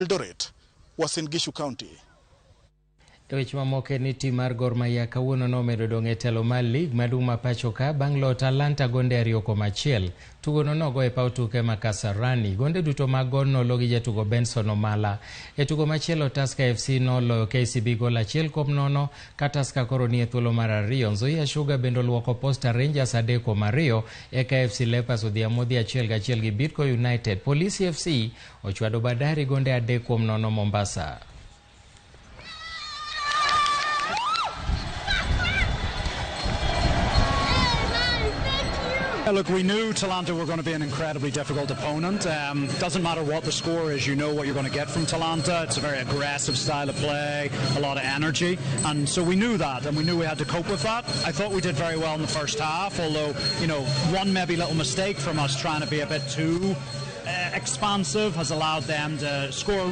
Eldoret was in Gishu County. Wech mamoko ni tim mar Gor Mahia kawuono nomedo dong' e telo mar lig maduong' ma pacho ka bang' loyo Talanta gonde 2-1. Tugono nogo e paw tuke ma Kasarani. Gonde duto mag Gor noloo gi jatugo Benson Omala. E tugo machielo Tusker FC noloyo KCB gol 1-0 ka Tusker koro ni e thuolo mar ariyo. Nzoia Sugar bende oluoko Posta Rangers 3-2 eka FC Leopards odhiambo 1-1 gi Bidco United. Polisi FC ochwado Bandari gonde 3-0 Mombasa. Look, we knew Talanta were going to be an incredibly difficult opponent. Doesn't matter what the score is, you know what you're going to get from Talanta. It's a very aggressive style of play, a lot of energy, and so we knew that, and we knew we had to cope with that. I thought we did very well in the first half, although, you know, one maybe little mistake from us trying to be a bit too expansive has allowed them to score a